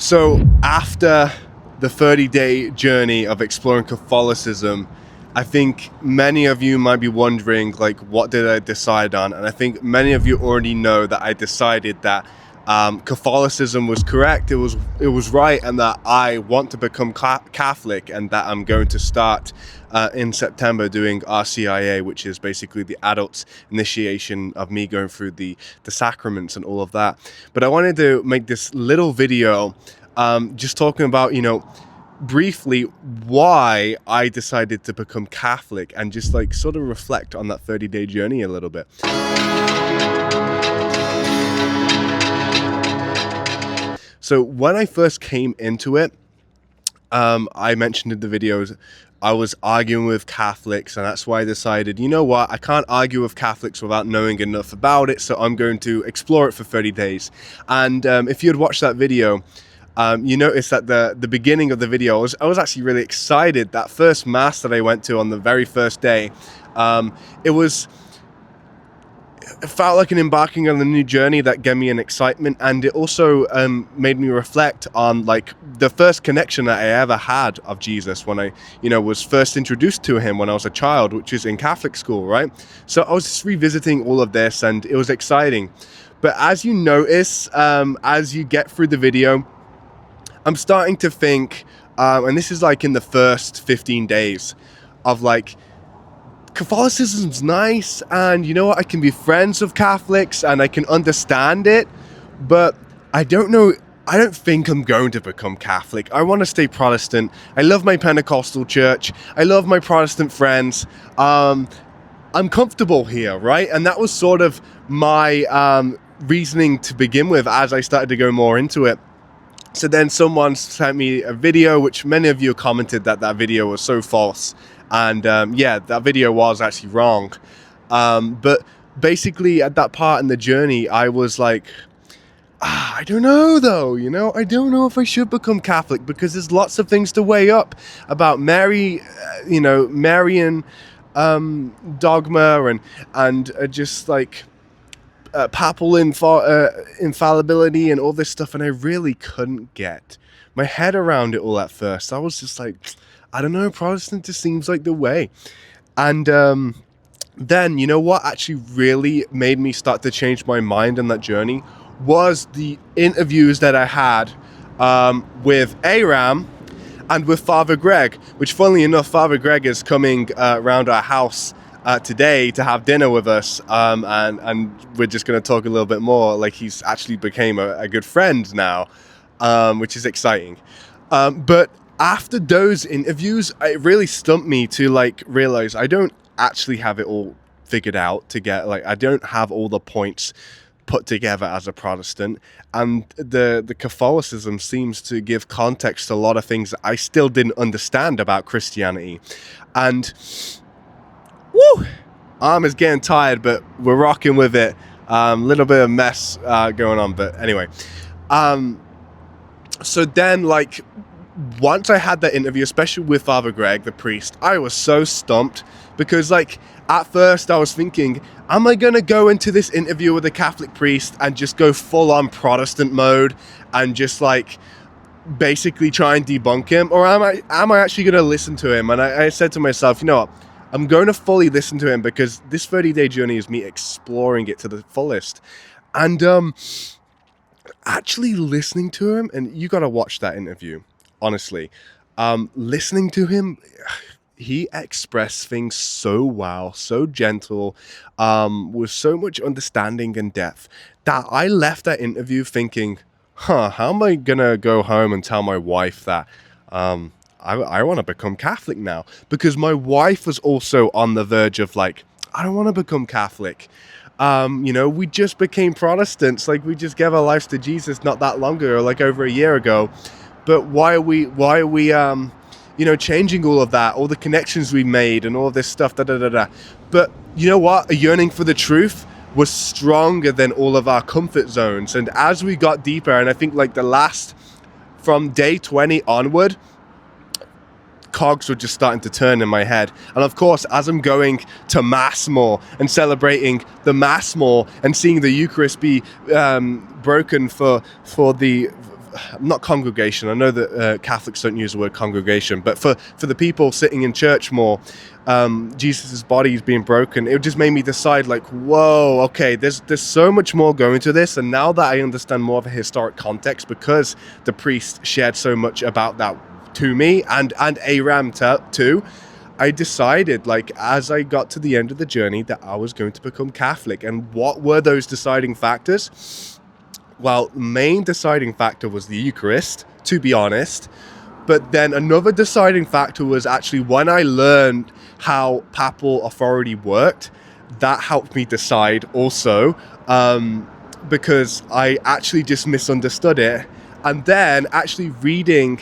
So after the 30-day journey of exploring Catholicism, I think many of you might be wondering, like, what did I decide on? And I think many of you already know that I decided that Catholicism was correct, it was right, and that I want to become Catholic, and that I'm going to start in September doing RCIA, which is basically the adult initiation of me going through the sacraments and all of that. But I wanted to make this little video just talking about, briefly why I decided to become Catholic, and just like sort of reflect on that 30-day journey a little bit. So when I first came into it, I mentioned in the videos, I was arguing with Catholics, and that's why I decided, you know what, I can't argue with Catholics without knowing enough about it, so I'm going to explore it for 30 days. And if you had watched that video, you notice that the beginning of the video, I was actually really excited. That first mass that I went to on the very first day, it felt like an embarking on a new journey that gave me an excitement, and it also made me reflect on like the first connection that I ever had of Jesus when I was first introduced to him when I was a child, which is in Catholic school, right? So I was just revisiting all of this, and it was exciting. But as you notice, as you get through the video, I'm starting to think, and this is like in the first 15 days of like, Catholicism's nice, and you know what, I can be friends with Catholics and I can understand it, but I don't think I'm going to become Catholic. I want to stay Protestant. I love my Pentecostal church. I love my Protestant friends. I'm comfortable here, right? And that was sort of my reasoning to begin with as I started to go more into it. So then someone sent me a video, which many of you commented that video was so false. And yeah, that video was actually wrong. But basically at that part in the journey, I was like, I don't know though, I don't know if I should become Catholic, because there's lots of things to weigh up about Mary, Marian dogma and just like papal infallibility and all this stuff. And I really couldn't get my head around it all at first. I was just like, I don't know, Protestant just seems like the way. And then, you know what actually really made me start to change my mind on that journey was the interviews that I had with Aram and with Father Greg, which funnily enough, Father Greg is coming around our house today to have dinner with us, and we're just going to talk a little bit more. Like, he's actually became a good friend now, which is exciting. But after those interviews, it really stumped me to like realize I don't actually have it all figured out to get, like, I don't have all the points put together as a Protestant, and the Catholicism seems to give context to a lot of things that I still didn't understand about Christianity. And woo, arm is getting tired, but we're rocking with it. Little bit of mess going on, but anyway. So then, like, once I had that interview, especially with Father Greg, the priest, I was so stumped, because like at first I was thinking, am I gonna go into this interview with a Catholic priest and just go full on Protestant mode and just like basically try and debunk him, or am I actually gonna listen to him? And I said to myself, you know what, I'm going to fully listen to him, because this 30-day journey is me exploring it to the fullest. And actually listening to him, and you gotta watch that interview. Honestly, listening to him, he expressed things so well, so gentle, with so much understanding and depth, that I left that interview thinking, how am I gonna go home and tell my wife that I want to become Catholic now? Because my wife was also on the verge of like, I don't want to become Catholic. We just became Protestants, like we just gave our lives to Jesus not that long ago, like over a year ago. But why are we changing all of that, all the connections we made and all this stuff, But you know what? A yearning for the truth was stronger than all of our comfort zones. And as we got deeper, and I think like from day 20 onward, cogs were just starting to turn in my head. And of course, as I'm going to Mass more and celebrating the Mass more and seeing the Eucharist be broken for the not congregation. I know that Catholics don't use the word congregation, but for the people sitting in church more, Jesus's body is being broken. It just made me decide, like, whoa, okay, there's so much more going to this. And now that I understand more of a historic context, because the priest shared so much about that to me, and Aram too, I decided, like, as I got to the end of the journey, that I was going to become Catholic. And what were those deciding factors? Well, the main deciding factor was the Eucharist, to be honest. But then another deciding factor was actually when I learned how papal authority worked, that helped me decide also, because I actually just misunderstood it. And then actually reading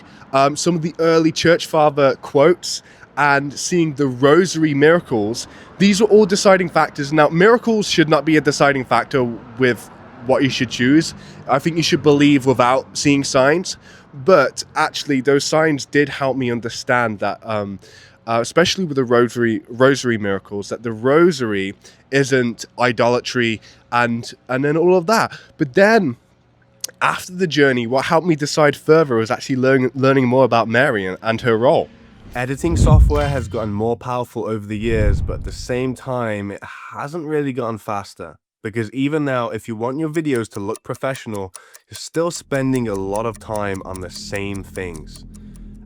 some of the early church father quotes and seeing the rosary miracles, these were all deciding factors. Now, miracles should not be a deciding factor with what you should choose. I think you should believe without seeing signs, but actually those signs did help me understand that, especially with the rosary miracles, that the rosary isn't idolatry and then all of that. But then after the journey, what helped me decide further was actually learning more about Mary and her role. Editing software has gotten more powerful over the years, but at the same time, it hasn't really gotten faster. Because even now, if you want your videos to look professional, you're still spending a lot of time on the same things.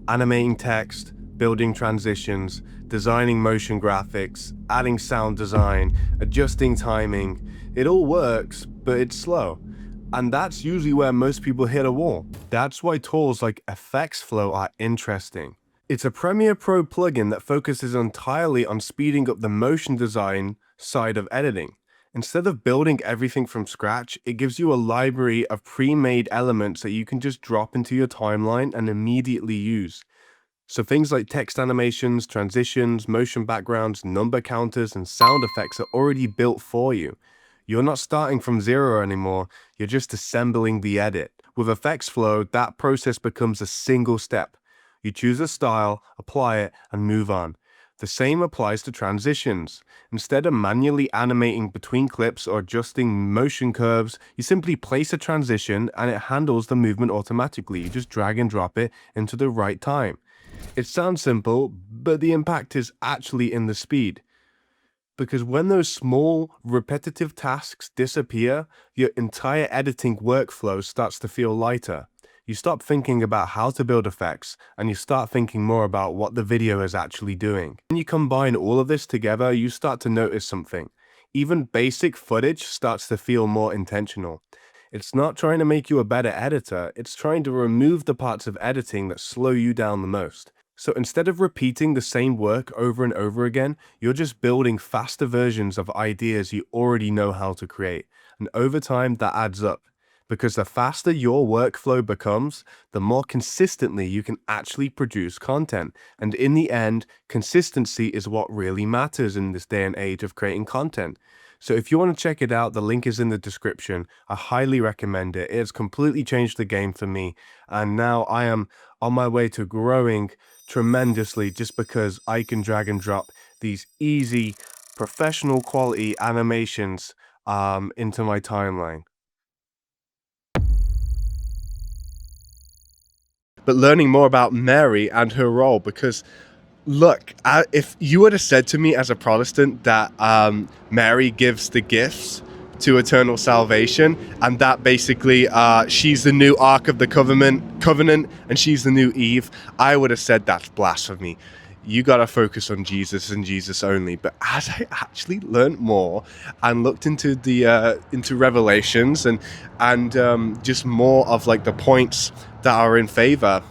Animating text, building transitions, designing motion graphics, adding sound design, adjusting timing. It all works, but it's slow. And that's usually where most people hit a wall. That's why tools like Effects Flow are interesting. It's a Premiere Pro plugin that focuses entirely on speeding up the motion design side of editing. Instead of building everything from scratch, it gives you a library of pre-made elements that you can just drop into your timeline and immediately use. So things like text animations, transitions, motion backgrounds, number counters, and sound effects are already built for you. You're not starting from zero anymore, you're just assembling the edit. With Effects Flow, that process becomes a single step. You choose a style, apply it, and move on. The same applies to transitions. Instead of manually animating between clips or adjusting motion curves, you simply place a transition and it handles the movement automatically. You just drag and drop it into the right time. It sounds simple, but the impact is actually in the speed. Because when those small, repetitive tasks disappear, your entire editing workflow starts to feel lighter. You stop thinking about how to build effects, and you start thinking more about what the video is actually doing. When you combine all of this together, you start to notice something. Even basic footage starts to feel more intentional. It's not trying to make you a better editor, it's trying to remove the parts of editing that slow you down the most. So instead of repeating the same work over and over again, you're just building faster versions of ideas you already know how to create. And over time, that adds up. Because the faster your workflow becomes, the more consistently you can actually produce content. And in the end, consistency is what really matters in this day and age of creating content. So if you want to check it out, the link is in the description. I highly recommend it. It has completely changed the game for me. And now I am on my way to growing tremendously just because I can drag and drop these easy, professional quality animations into my timeline. But learning more about Mary and her role, because look, if you would have said to me as a Protestant that Mary gives the gifts to eternal salvation, and that basically she's the new Ark of the Covenant, and she's the new Eve, I would have said that's blasphemy. You got to focus on Jesus and Jesus only. But as I actually learned more and looked into the into Revelations and just more of like the points that are in favor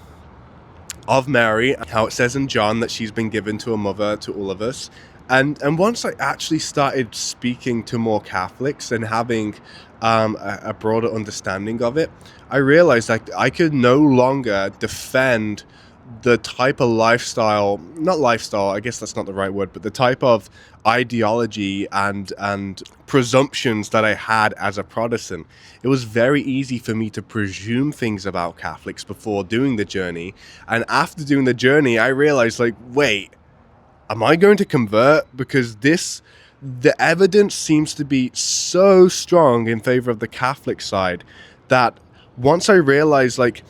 of Mary, how it says in John that she's been given to a mother to all of us, and once I actually started speaking to more Catholics and having a broader understanding of it, I realized that I could no longer defend the type of not lifestyle, I guess that's not the right word, but the type of ideology and presumptions that I had as a Protestant. It was very easy for me to presume things about Catholics before doing the journey. And after doing the journey, I realized, like, wait, am I going to convert? Because the evidence seems to be so strong in favor of the Catholic side that once I realized like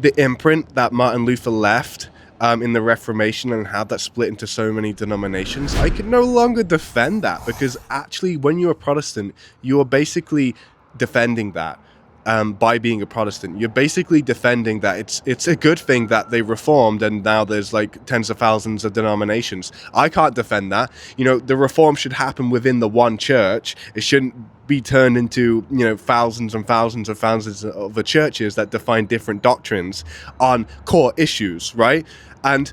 the imprint that Martin Luther left in the Reformation and how that split into so many denominations, I could no longer defend that, because actually when you're a Protestant, you are basically defending that. By being a Protestant, you're basically defending that it's a good thing that they reformed and now there's like tens of thousands of denominations. I can't defend that. You know, the reform should happen within the one church. It shouldn't be turned into, you know, thousands and thousands and thousands of other churches that define different doctrines on core issues, right? And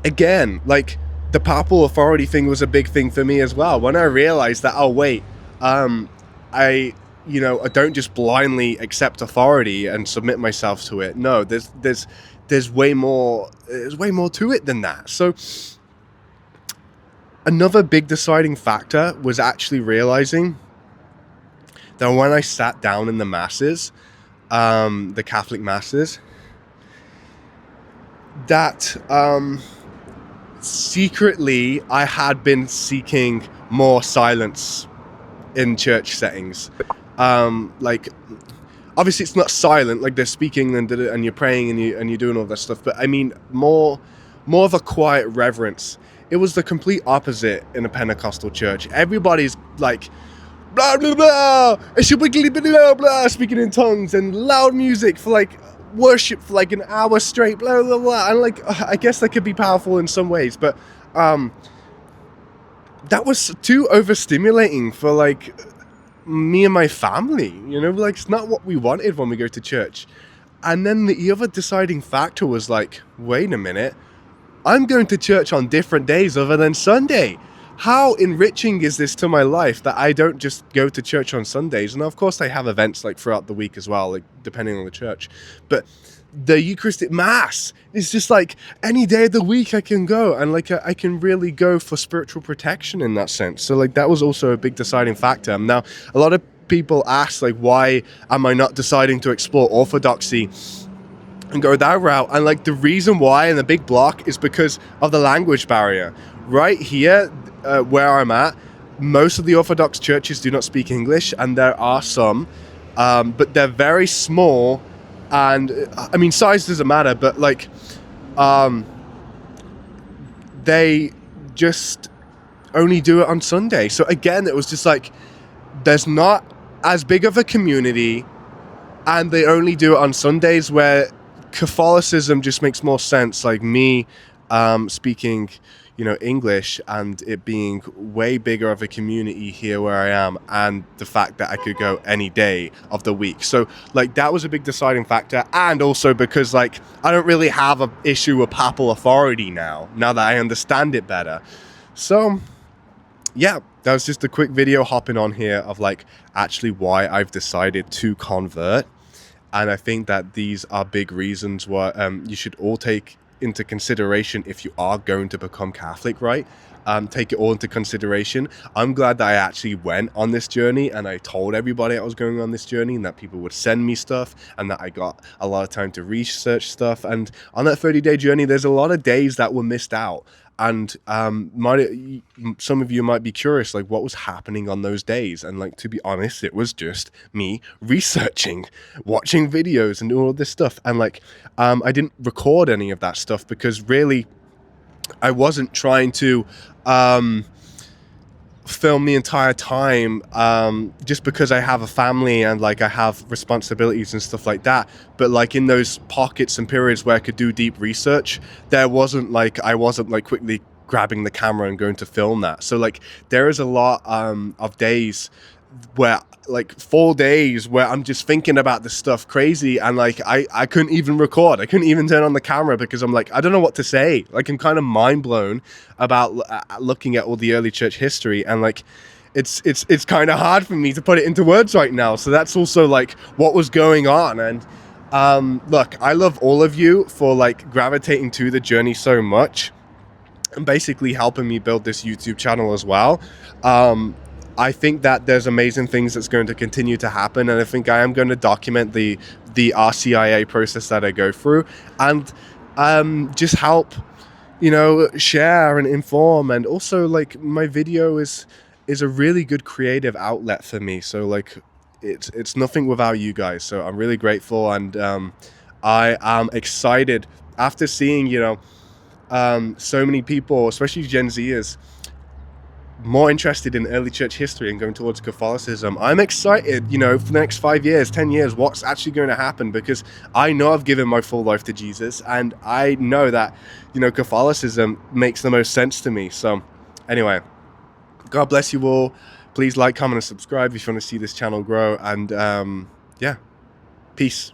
again, like, the papal authority thing was a big thing for me as well. When I realized that, oh wait, I don't just blindly accept authority and submit myself to it. No, there's way more. There's way more to it than that. So another big deciding factor was actually realizing that when I sat down in the masses, the Catholic masses, that secretly I had been seeking more silence in church settings. Like, obviously it's not silent, like they're speaking and you're praying and you're doing all that stuff, but I mean more of a quiet reverence. It was the complete opposite in a Pentecostal church. Everybody's like blah blah blah, blah blah, speaking in tongues and loud music for like worship for like an hour straight, blah blah blah. And like, I guess that could be powerful in some ways, but that was too overstimulating for like me and my family, you know, like it's not what we wanted when we go to church. And then the other deciding factor was like, wait a minute, I'm going to church on different days other than Sunday. How enriching is this to my life that I don't just go to church on Sundays? And of course I have events like throughout the week as well, like depending on the church, but the Eucharistic Mass is just like any day of the week I can go, and like I can really go for spiritual protection in that sense. So like that was also a big deciding factor. Now, a lot of people ask like, why am I not deciding to explore Orthodoxy and go that route? And like the reason why, and the big block, is because of the language barrier. Right here, where I'm at, most of the Orthodox churches do not speak English, and there are some, but they're very small. And I mean, size doesn't matter, but like, they just only do it on Sunday. So again, it was just like, there's not as big of a community, and they only do it on Sundays, where Catholicism just makes more sense. Like me, speaking, you know, English, and it being way bigger of a community here where I am, and the fact that I could go any day of the week. So like that was a big deciding factor. And also because like I don't really have an issue with papal authority now that I understand it better. So yeah, that was just a quick video hopping on here of like actually why I've decided to convert. And I think that these are big reasons why you should all take into consideration if you are going to become Catholic, right? Take it all into consideration. I'm glad that I actually went on this journey, and I told everybody I was going on this journey, and that people would send me stuff, and that I got a lot of time to research stuff. And on that 30-day journey, there's a lot of days that were missed out. And some of you might be curious, like, what was happening on those days? And like, to be honest, it was just me researching, watching videos and all this stuff. And like, I didn't record any of that stuff because really I wasn't trying to film the entire time, just because I have a family and like I have responsibilities and stuff like that. But like in those pockets and periods where I could do deep research, I wasn't like quickly grabbing the camera and going to film that. So like there is a lot of days where, like 4 days where I'm just thinking about this stuff crazy, and like I couldn't even record. I couldn't even turn on the camera because I'm like, I don't know what to say. Like I'm kind of mind blown about looking at all the early church history, and like it's kind of hard for me to put it into words right now. So that's also like what was going on. And look, I love all of you for like gravitating to the journey so much and basically helping me build this YouTube channel as well. I think that there's amazing things that's going to continue to happen, and I think I am going to document the RCIA process that I go through, and just help, you know, share and inform. And also like my video is a really good creative outlet for me. So like it's nothing without you guys. So I'm really grateful, and I am excited after seeing, you know, so many people, especially Gen Zers, more interested in early church history and going towards Catholicism. I'm excited, you know, for the next 5 years, 10 years, what's actually going to happen, because I know I've given my full life to Jesus, and I know that, you know, Catholicism makes the most sense to me. So anyway, God bless you all. Please like, comment, and subscribe if you want to see this channel grow. And yeah, peace.